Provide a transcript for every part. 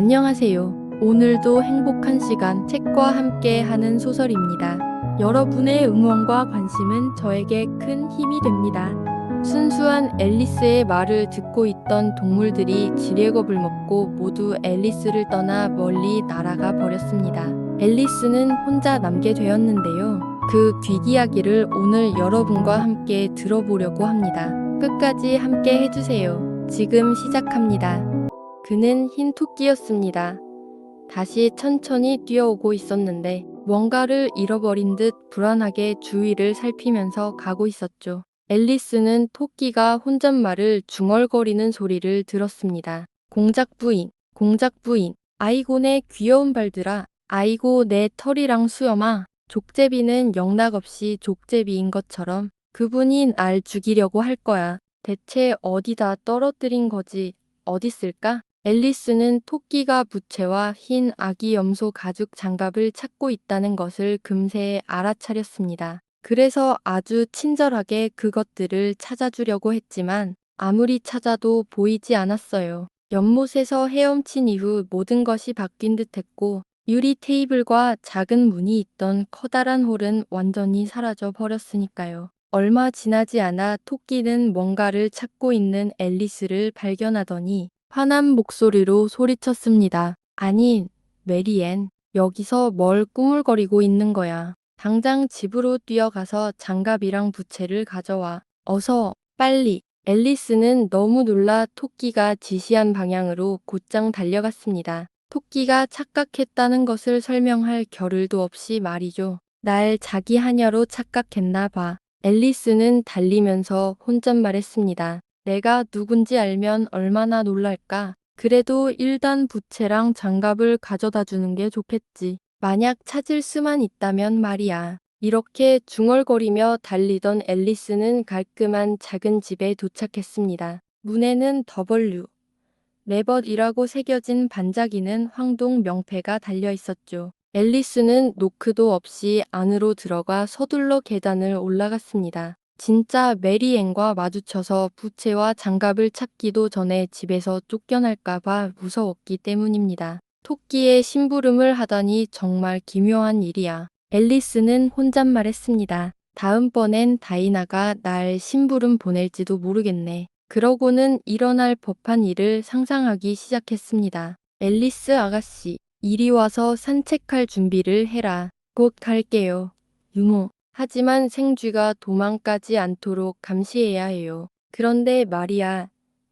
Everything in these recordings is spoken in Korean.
안녕하세요. 오늘도 행복한 시간 책과 함께 하는 소설입니다. 여러분의 응원과 관심은 저에게 큰 힘이 됩니다. 순수한 앨리스의 말을 듣고 있던 동물들이 지뢰겁을 먹고 모두 앨리스를 떠나 멀리 날아가 버렸습니다. 앨리스는 혼자 남게 되었는데요. 그 뒷이야기를 오늘 여러분과 함께 들어보려고 합니다. 끝까지 함께 해주세요. 지금 시작합니다. 그는 흰 토끼였습니다. 다시 천천히 뛰어오고 있었는데 뭔가를 잃어버린 듯 불안하게 주위를 살피면서 가고 있었죠. 앨리스는 토끼가 혼잣말을 중얼거리는 소리를 들었습니다. 공작 부인, 공작 부인, 아이고 내 귀여운 발들아, 아이고 내 털이랑 수염아. 족제비는 영락없이 족제비인 것처럼 그분이 날 죽이려고 할 거야. 대체 어디다 떨어뜨린 거지? 어딨을까? 앨리스는 토끼가 부채와 흰 아기 염소 가죽 장갑을 찾고 있다는 것을 금세 알아차렸습니다. 그래서 아주 친절하게 그것들을 찾아주려고 했지만 아무리 찾아도 보이지 않았어요. 연못에서 헤엄친 이후 모든 것이 바뀐 듯했고 유리 테이블과 작은 문이 있던 커다란 홀은 완전히 사라져 버렸으니까요. 얼마 지나지 않아 토끼는 뭔가를 찾고 있는 앨리스를 발견하더니 화난 목소리로 소리쳤습니다. 아니, 메리앤, 여기서 뭘 꾸물거리고 있는 거야. 당장 집으로 뛰어가서 장갑이랑 부채를 가져와. 어서, 빨리. 앨리스는 너무 놀라 토끼가 지시한 방향으로 곧장 달려갔습니다. 토끼가 착각했다는 것을 설명할 겨를도 없이 말이죠. 날 자기 하녀로 착각했나 봐. 앨리스는 달리면서 혼잣말했습니다. 내가 누군지 알면 얼마나 놀랄까. 그래도 일단 부채랑 장갑을 가져다 주는 게 좋겠지. 만약 찾을 수만 있다면 말이야. 이렇게 중얼거리며 달리던 앨리스는 깔끔한 작은 집에 도착했습니다. 문에는 W, 레벗이라고 새겨진 반짝이는 황동 명패가 달려 있었죠. 앨리스는 노크도 없이 안으로 들어가 서둘러 계단을 올라갔습니다. 진짜 메리앤과 마주쳐서 부채와 장갑을 찾기도 전에 집에서 쫓겨날까봐 무서웠기 때문입니다. 토끼의 심부름을 하다니 정말 기묘한 일이야. 앨리스는 혼잣말했습니다. 다음번엔 다이나가 날 심부름 보낼지도 모르겠네. 그러고는 일어날 법한 일을 상상하기 시작했습니다. 앨리스 아가씨, 이리 와서 산책할 준비를 해라. 곧 갈게요. 유모. 하지만 생쥐가 도망가지 않도록 감시해야 해요. 그런데 말이야.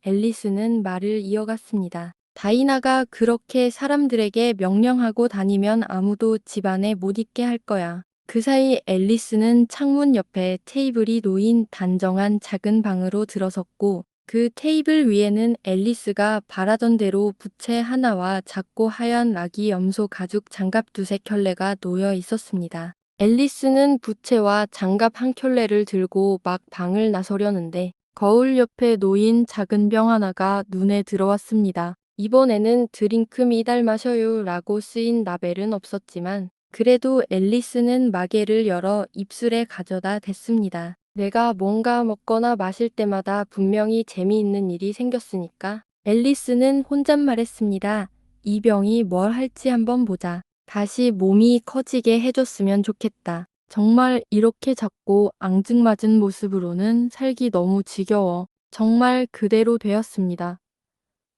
앨리스는 말을 이어갔습니다. 다이나가 그렇게 사람들에게 명령하고 다니면 아무도 집 안에 못 있게 할 거야. 그 사이 앨리스는 창문 옆에 테이블이 놓인 단정한 작은 방으로 들어섰고 그 테이블 위에는 앨리스가 바라던 대로 부채 하나와 작고 하얀 아기 염소 가죽 장갑 두세 켤레가 놓여 있었습니다. 앨리스는 부채와 장갑 한 켤레를 들고 막 방을 나서려는데 거울 옆에 놓인 작은 병 하나가 눈에 들어왔습니다. 이번에는 드링크 미달 마셔요 라고 쓰인 라벨은 없었지만 그래도 앨리스는 마개를 열어 입술에 가져다 댔습니다. 내가 뭔가 먹거나 마실 때마다 분명히 재미있는 일이 생겼으니까. 앨리스는 혼잣말했습니다. 이 병이 뭘 할지 한번 보자. 다시 몸이 커지게 해줬으면 좋겠다. 정말 이렇게 작고 앙증맞은 모습으로는 살기 너무 지겨워. 정말 그대로 되었습니다.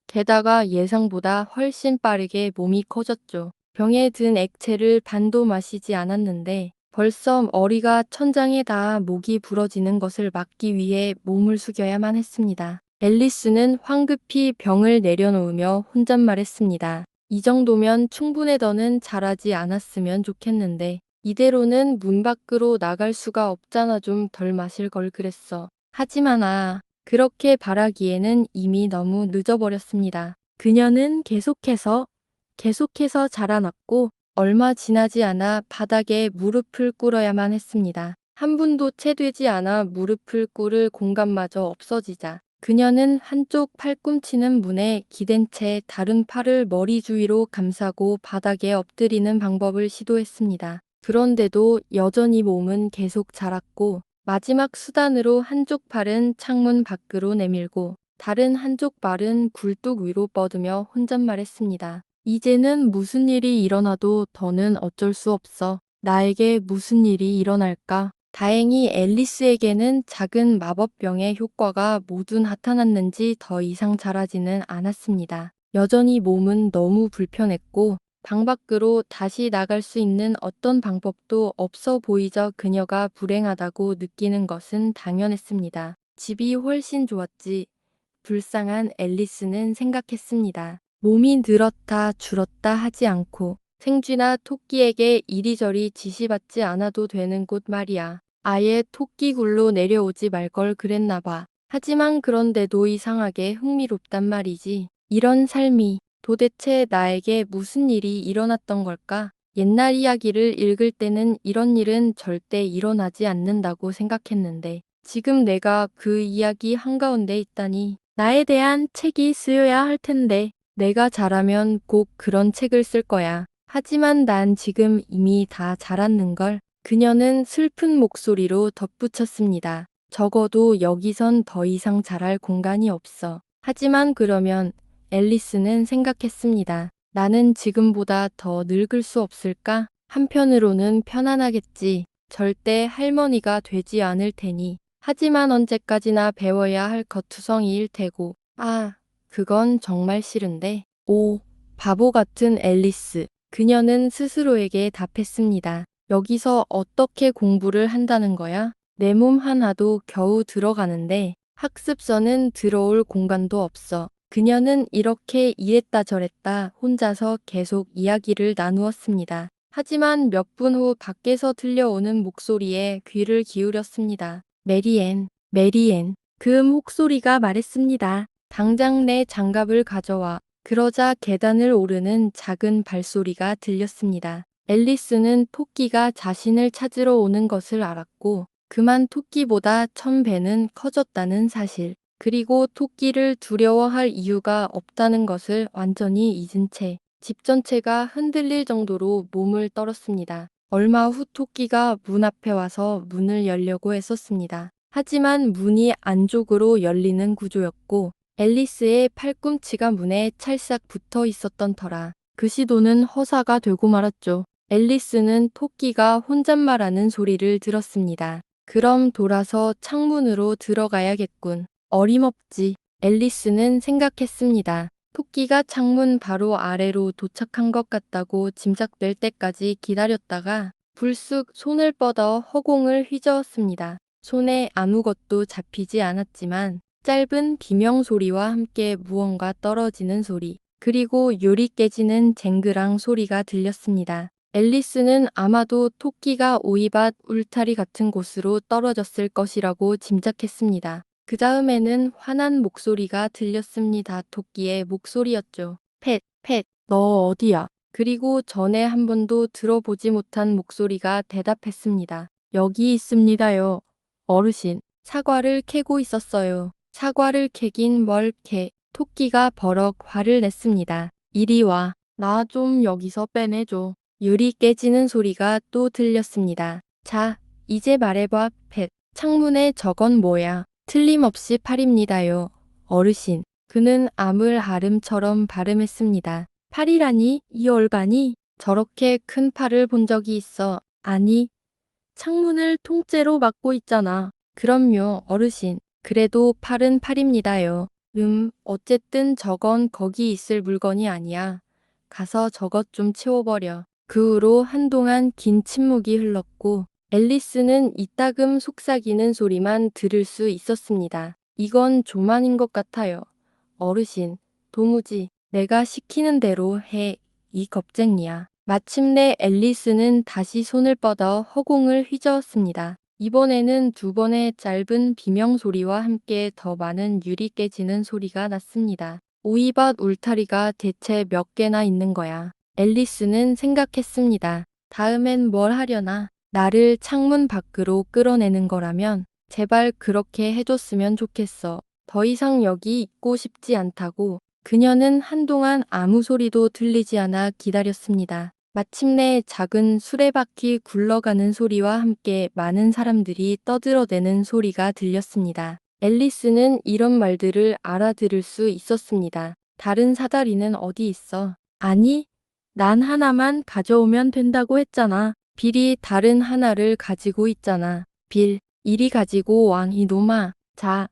게다가 예상보다 훨씬 빠르게 몸이 커졌죠. 병에 든 액체를 반도 마시지 않았는데 벌써 머리가 천장에 닿아 목이 부러지는 것을 막기 위해 몸을 숙여야만 했습니다. 앨리스는 황급히 병을 내려놓으며 혼잣말했습니다. 이 정도면 충분해 더는 잘하지 않았으면 좋겠는데 이대로는 문 밖으로 나갈 수가 없잖아. 좀 덜 마실 걸 그랬어. 하지만 그렇게 바라기에는 이미 너무 늦어버렸습니다. 그녀는 계속해서 자라났고 얼마 지나지 않아 바닥에 무릎을 꿇어야만 했습니다. 한 분도 채 되지 않아 무릎을 꿇을 공간마저 없어지자 그녀는 한쪽 팔꿈치는 문에 기댄 채 다른 팔을 머리 주위로 감싸고 바닥에 엎드리는 방법을 시도했습니다. 그런데도 여전히 몸은 계속 자랐고 마지막 수단으로 한쪽 팔은 창문 밖으로 내밀고 다른 한쪽 발은 굴뚝 위로 뻗으며 혼잣말했습니다. 이제는 무슨 일이 일어나도 더는 어쩔 수 없어. 나에게 무슨 일이 일어날까? 다행히 앨리스에게는 작은 마법병의 효과가 모두 나타났는지 더 이상 자라지는 않았습니다. 여전히 몸은 너무 불편했고 방 밖으로 다시 나갈 수 있는 어떤 방법도 없어 보이자 그녀가 불행하다고 느끼는 것은 당연했습니다. 집이 훨씬 좋았지. 불쌍한 앨리스는 생각했습니다. 몸이 늘었다 줄었다 하지 않고 생쥐나 토끼에게 이리저리 지시받지 않아도 되는 곳 말이야. 아예 토끼굴로 내려오지 말 걸 그랬나 봐. 하지만 그런데도 이상하게 흥미롭단 말이지. 이런 삶이 도대체 나에게 무슨 일이 일어났던 걸까? 옛날 이야기를 읽을 때는 이런 일은 절대 일어나지 않는다고 생각했는데 지금 내가 그 이야기 한가운데 있다니 나에 대한 책이 쓰여야 할 텐데 내가 잘하면 꼭 그런 책을 쓸 거야. 하지만 난 지금 이미 다 자랐는걸. 그녀는 슬픈 목소리로 덧붙였습니다. 적어도 여기선 더 이상 자랄 공간이 없어. 하지만 그러면 앨리스는 생각했습니다. 나는 지금보다 더 늙을 수 없을까? 한편으로는 편안하겠지. 절대 할머니가 되지 않을 테니. 하지만 언제까지나 배워야 할 겉투성이일 테고. 아, 그건 정말 싫은데. 오, 바보 같은 앨리스. 그녀는 스스로에게 답했습니다. 여기서 어떻게 공부를 한다는 거야? 내 몸 하나도 겨우 들어가는데 학습서는 들어올 공간도 없어. 그녀는 이렇게 이랬다 저랬다 혼자서 계속 이야기를 나누었습니다. 하지만 몇 분 후 밖에서 들려오는 목소리에 귀를 기울였습니다. 메리앤, 메리앤. 그 목소리가 말했습니다. 당장 내 장갑을 가져와. 그러자 계단을 오르는 작은 발소리가 들렸습니다. 앨리스는 토끼가 자신을 찾으러 오는 것을 알았고 그만 토끼보다 1000배는 커졌다는 사실, 그리고 토끼를 두려워할 이유가 없다는 것을 완전히 잊은 채 집 전체가 흔들릴 정도로 몸을 떨었습니다. 얼마 후 토끼가 문 앞에 와서 문을 열려고 했었습니다. 하지만 문이 안쪽으로 열리는 구조였고 앨리스의 팔꿈치가 문에 찰싹 붙어 있었던 터라 그 시도는 허사가 되고 말았죠. 앨리스는 토끼가 혼잣말하는 소리를 들었습니다. 그럼 돌아서 창문으로 들어가야겠군. 어림없지. 앨리스는 생각했습니다. 토끼가 창문 바로 아래로 도착한 것 같다고 짐작될 때까지 기다렸다가 불쑥 손을 뻗어 허공을 휘저었습니다. 손에 아무것도 잡히지 않았지만 짧은 비명 소리와 함께 무언가 떨어지는 소리, 그리고 유리 깨지는 쟁그랑 소리가 들렸습니다. 앨리스는 아마도 토끼가 오이밭 울타리 같은 곳으로 떨어졌을 것이라고 짐작했습니다. 그 다음에는 화난 목소리가 들렸습니다. 토끼의 목소리였죠. 펫, 펫, 너 어디야? 그리고 전에 한 번도 들어보지 못한 목소리가 대답했습니다. 여기 있습니다요. 어르신, 사과를 캐고 있었어요. 사과를 캐긴 뭘 캐. 토끼가 버럭 화를 냈습니다. 이리 와. 나 좀 여기서 빼내줘. 유리 깨지는 소리가 또 들렸습니다. 자, 이제 말해봐, 펫. 창문에 저건 뭐야? 틀림없이 팔입니다요. 어르신. 그는 암을 아름처럼 발음했습니다. 팔이라니? 이 얼간이? 저렇게 큰 팔을 본 적이 있어. 아니, 창문을 통째로 막고 있잖아. 그럼요, 어르신. 그래도 팔은 팔입니다요. 어쨌든 저건 거기 있을 물건이 아니야. 가서 저것 좀 치워버려. 그 후로 한동안 긴 침묵이 흘렀고 앨리스는 이따금 속삭이는 소리만 들을 수 있었습니다. 이건 좀 아닌 것 같아요. 어르신, 도무지 내가 시키는 대로 해. 이 겁쟁이야. 마침내 앨리스는 다시 손을 뻗어 허공을 휘저었습니다. 이번에는 두 번의 짧은 비명 소리와 함께 더 많은 유리 깨지는 소리가 났습니다. 오이밭 울타리가 대체 몇 개나 있는 거야. 앨리스는 생각했습니다. 다음엔 뭘 하려나? 나를 창문 밖으로 끌어내는 거라면 제발 그렇게 해줬으면 좋겠어. 더 이상 여기 있고 싶지 않다고. 그녀는 한동안 아무 소리도 들리지 않아 기다렸습니다. 마침내 작은 수레바퀴 굴러가는 소리와 함께 많은 사람들이 떠들어대는 소리가 들렸습니다. 앨리스는 이런 말들을 알아들을 수 있었습니다. 다른 사다리는 어디 있어? 아니, 난 하나만 가져오면 된다고 했잖아. 빌이 다른 하나를 가지고 있잖아. 빌, 이리 가지고 왕 이놈아. 자,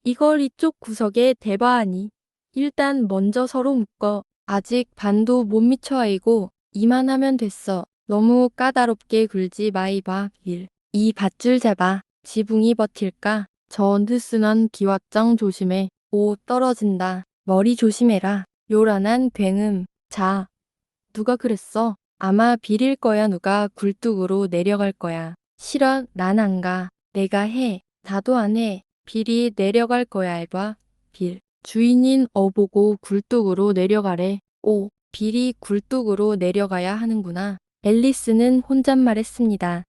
이걸 이쪽 구석에 대봐 하니. 일단 먼저 서로 묶어. 아직 반도 못 미쳐 아이고 이만하면 됐어. 너무 까다롭게 굴지 마이봐. 빌. 이 밧줄 잡아. 지붕이 버틸까? 저 느슨한 기왓장 조심해. 오 떨어진다. 머리 조심해라. 요란한 굉음. 자, 누가 그랬어? 아마 빌일 거야. 누가 굴뚝으로 내려갈 거야. 싫어, 난 안 가. 내가 해. 나도 안 해. 빌이 내려갈 거야. 알바. 빌. 주인인 어보고 굴뚝으로 내려가래. 오, 빌이 굴뚝으로 내려가야 하는구나. 앨리스는 혼잣말했습니다.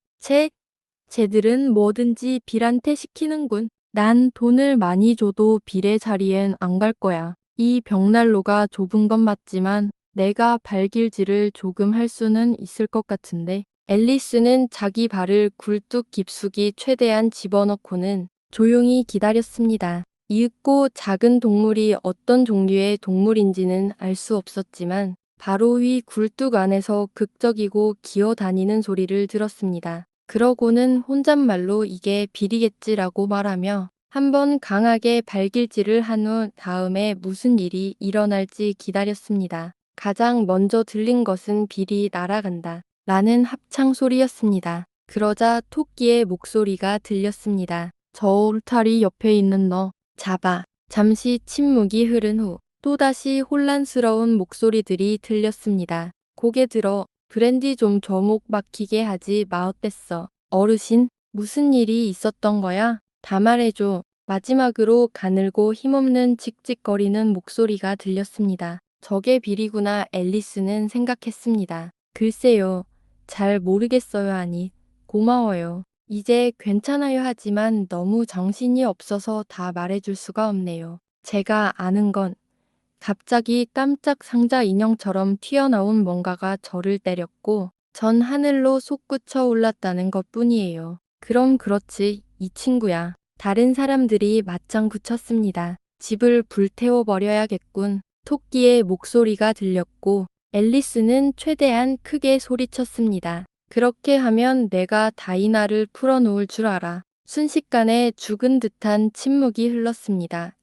쟤들은 뭐든지 빌한테 시키는군. 난 돈을 많이 줘도 빌의 자리엔 안 갈 거야. 이 벽난로가 좁은 건 맞지만 내가 발길질을 조금 할 수는 있을 것 같은데. 앨리스는 자기 발을 굴뚝 깊숙이 최대한 집어넣고는 조용히 기다렸습니다. 이윽고 작은 동물이 어떤 종류의 동물인지는 알 수 없었지만 바로 위 굴뚝 안에서 극적이고 기어다니는 소리를 들었습니다. 그러고는 혼잣말로 이게 빌이겠지라고 말하며 한번 강하게 발길질을 한 후 다음에 무슨 일이 일어날지 기다렸습니다. 가장 먼저 들린 것은 빌이 날아간다 라는 합창 소리였습니다. 그러자 토끼의 목소리가 들렸습니다. 저 울타리 옆에 있는 너 잡아. 잠시 침묵이 흐른 후 또다시 혼란스러운 목소리들이 들렸습니다. 고개 들어 브랜디 좀 조목 막히게 하지 마 어땠어. 어르신, 무슨 일이 있었던 거야? 다 말해줘. 마지막으로 가늘고 힘없는 칙칙거리는 목소리가 들렸습니다. 저게 빌이구나. 앨리스는 생각했습니다. 글쎄요. 잘 모르겠어요. 하니. 고마워요. 이제 괜찮아요. 하지만 너무 정신이 없어서 다 말해줄 수가 없네요. 제가 아는 건 갑자기 깜짝 상자 인형처럼 튀어나온 뭔가가 저를 때렸고 전 하늘로 솟구쳐 올랐다는 것뿐이에요. 그럼 그렇지, 이 친구야. 다른 사람들이 맞장구 쳤습니다. 집을 불태워버려야겠군. 토끼의 목소리가 들렸고 앨리스는 최대한 크게 소리쳤습니다. 그렇게 하면 내가 다이나를 풀어놓을 줄 알아. 순식간에 죽은 듯한 침묵이 흘렀습니다.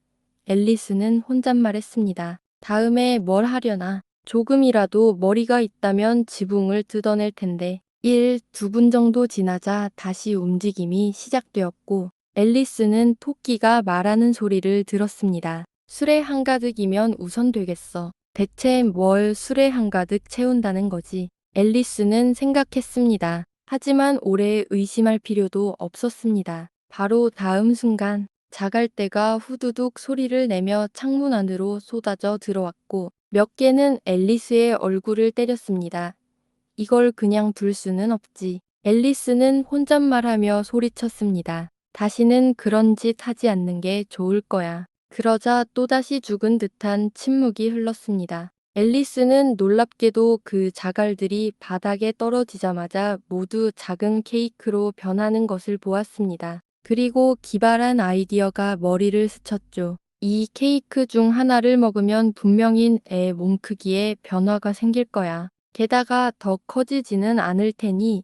앨리스는 혼잣말했습니다. 다음에 뭘 하려나? 조금이라도 머리가 있다면 지붕을 뜯어낼 텐데. 2분 정도 지나자 다시 움직임이 시작되었고 앨리스는 토끼가 말하는 소리를 들었습니다. 술에 한가득이면 우선 되겠어. 대체 뭘 술에 한가득 채운다는 거지? 앨리스는 생각했습니다. 하지만 오래 의심할 필요도 없었습니다. 바로 다음 순간 자갈대가 후두둑 소리를 내며 창문 안으로 쏟아져 들어왔고 몇 개는 앨리스의 얼굴을 때렸습니다. 이걸 그냥 둘 수는 없지. 앨리스는 혼잣말하며 소리쳤습니다. 다시는 그런 짓 하지 않는 게 좋을 거야. 그러자 또다시 죽은 듯한 침묵이 흘렀습니다. 앨리스는 놀랍게도 그 자갈들이 바닥에 떨어지자마자 모두 작은 케이크로 변하는 것을 보았습니다. 그리고 기발한 아이디어가 머리를 스쳤죠. 이 케이크 중 하나를 먹으면 분명히 애 몸 크기에 변화가 생길 거야. 게다가 더 커지지는 않을 테니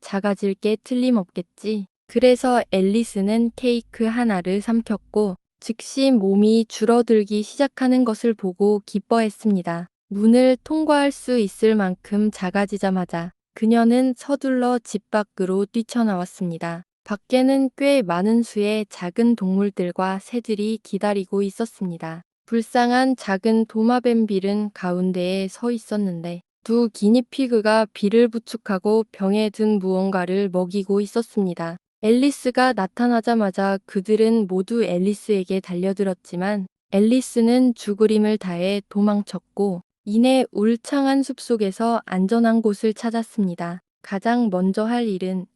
작아질 게 틀림없겠지. 그래서 앨리스는 케이크 하나를 삼켰고 즉시 몸이 줄어들기 시작하는 것을 보고 기뻐했습니다. 문을 통과할 수 있을 만큼 작아지자마자 그녀는 서둘러 집 밖으로 뛰쳐나왔습니다. 밖에는 꽤 많은 수의 작은 동물들과 새들이 기다리고 있었습니다. 불쌍한 작은 도마뱀 빌은 가운데에 서 있었는데 두 기니피그가 빌을 부축하고 병에 든 무언가를 먹이고 있었습니다. 앨리스가 나타나자마자 그들은 모두 앨리스에게 달려들었지만 앨리스는 죽으림을 다해 도망쳤고 이내 울창한 숲속에서 안전한 곳을 찾았습니다. 가장 먼저 할 일은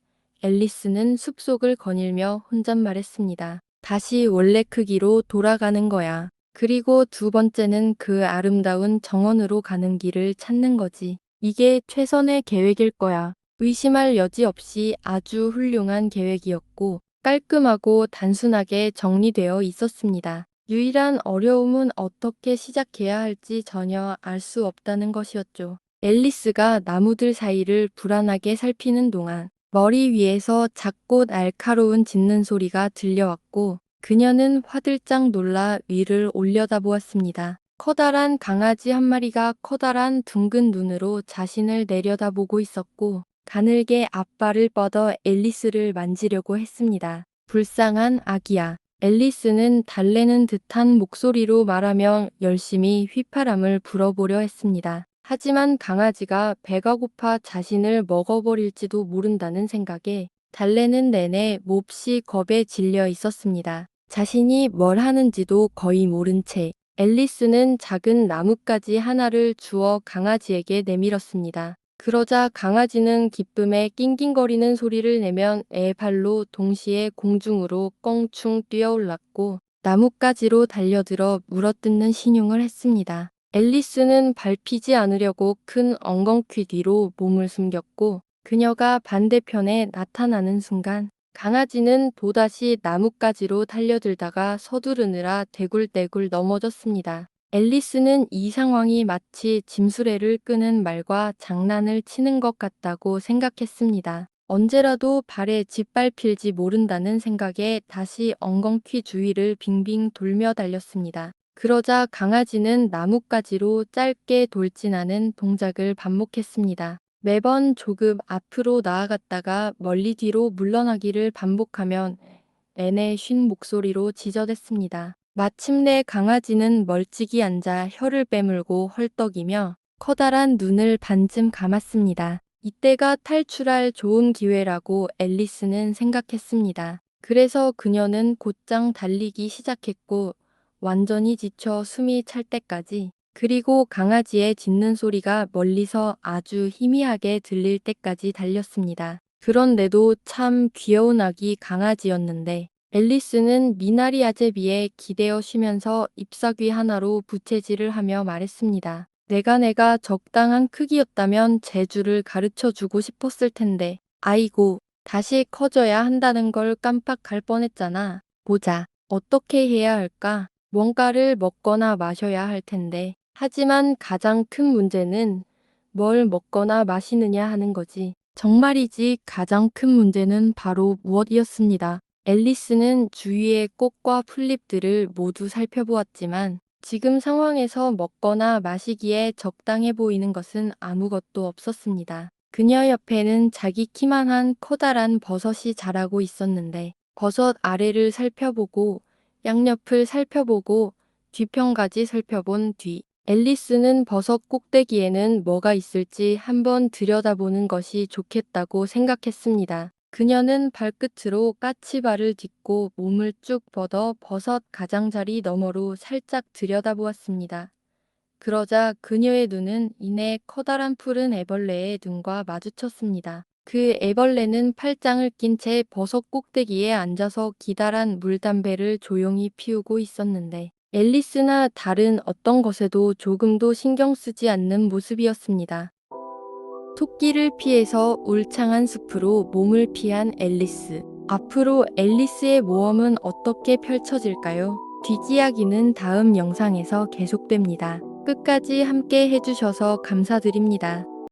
앨리스는 숲속을 거닐며 혼잣말했습니다. 다시 원래 크기로 돌아가는 거야. 그리고 두 번째는 그 아름다운 정원으로 가는 길을 찾는 거지. 이게 최선의 계획일 거야. 의심할 여지 없이 아주 훌륭한 계획이었고 깔끔하고 단순하게 정리되어 있었습니다. 유일한 어려움은 어떻게 시작해야 할지 전혀 알 수 없다는 것이었죠. 앨리스가 나무들 사이를 불안하게 살피는 동안 머리 위에서 작고 날카로운 짖는 소리가 들려왔고 그녀는 화들짝 놀라 위를 올려다보았습니다. 커다란 강아지 한 마리가 커다란 둥근 눈으로 자신을 내려다보고 있었고 가늘게 앞발을 뻗어 앨리스를 만지려고 했습니다. 불쌍한 아기야. 앨리스는 달래는 듯한 목소리로 말하며 열심히 휘파람을 불어보려 했습니다. 하지만 강아지가 배가 고파 자신을 먹어버릴지도 모른다는 생각에 달래는 내내 몹시 겁에 질려 있었습니다. 자신이 뭘 하는지도 거의 모른 채 앨리스는 작은 나뭇가지 하나를 주워 강아지에게 내밀었습니다. 그러자 강아지는 기쁨에 낑낑거리는 소리를 내면 애 발로 동시에 공중으로 껑충 뛰어올랐고 나뭇가지로 달려들어 물어뜯는 신용을 했습니다. 앨리스는 밟히지 않으려고 큰 엉겅퀴 뒤로 몸을 숨겼고 그녀가 반대편에 나타나는 순간 강아지는 또다시 나뭇가지로 달려들다가 서두르느라 대굴대굴 넘어졌습니다. 앨리스는 이 상황이 마치 짐수레를 끄는 말과 장난을 치는 것 같다고 생각했습니다. 언제라도 발에 짓밟힐지 모른다는 생각에 다시 엉겅퀴 주위를 빙빙 돌며 달렸습니다. 그러자 강아지는 나뭇가지로 짧게 돌진하는 동작을 반복했습니다. 매번 조금 앞으로 나아갔다가 멀리 뒤로 물러나기를 반복하면 내내 쉰 목소리로 지저댔습니다. 마침내 강아지는 멀찍이 앉아 혀를 빼물고 헐떡이며 커다란 눈을 반쯤 감았습니다. 이때가 탈출할 좋은 기회라고 앨리스는 생각했습니다. 그래서 그녀는 곧장 달리기 시작했고 완전히 지쳐 숨이 찰 때까지 그리고 강아지의 짖는 소리가 멀리서 아주 희미하게 들릴 때까지 달렸습니다. 그런데도 참 귀여운 아기 강아지였는데 앨리스는 미나리 아제비에 기대어 쉬면서 잎사귀 하나로 부채질을 하며 말했습니다. 내가 적당한 크기였다면 제주를 가르쳐 주고 싶었을 텐데 아이고 다시 커져야 한다는 걸 깜빡할 뻔했잖아. 보자. 어떻게 해야 할까? 뭔가를 먹거나 마셔야 할 텐데. 하지만 가장 큰 문제는 뭘 먹거나 마시느냐 하는 거지. 정말이지 가장 큰 문제는 바로 무엇이었습니다. 앨리스는 주위의 꽃과 풀잎들을 모두 살펴보았지만 지금 상황에서 먹거나 마시기에 적당해 보이는 것은 아무것도 없었습니다. 그녀 옆에는 자기 키만한 커다란 버섯이 자라고 있었는데 버섯 아래를 살펴보고 양옆을 살펴보고 뒤편까지 살펴본 뒤 앨리스는 버섯 꼭대기에는 뭐가 있을지 한번 들여다보는 것이 좋겠다고 생각했습니다. 그녀는 발끝으로 까치발을 딛고 몸을 쭉 뻗어 버섯 가장자리 너머로 살짝 들여다보았습니다. 그러자 그녀의 눈은 이내 커다란 푸른 애벌레의 눈과 마주쳤습니다. 그 애벌레는 팔짱을 낀 채 버섯 꼭대기에 앉아서 기다란 물담배를 조용히 피우고 있었는데 앨리스나 다른 어떤 것에도 조금도 신경 쓰지 않는 모습이었습니다. 토끼를 피해서 울창한 숲으로 몸을 피한 앨리스. 앞으로 앨리스의 모험은 어떻게 펼쳐질까요? 뒷이야기는 다음 영상에서 계속됩니다. 끝까지 함께 해주셔서 감사드립니다.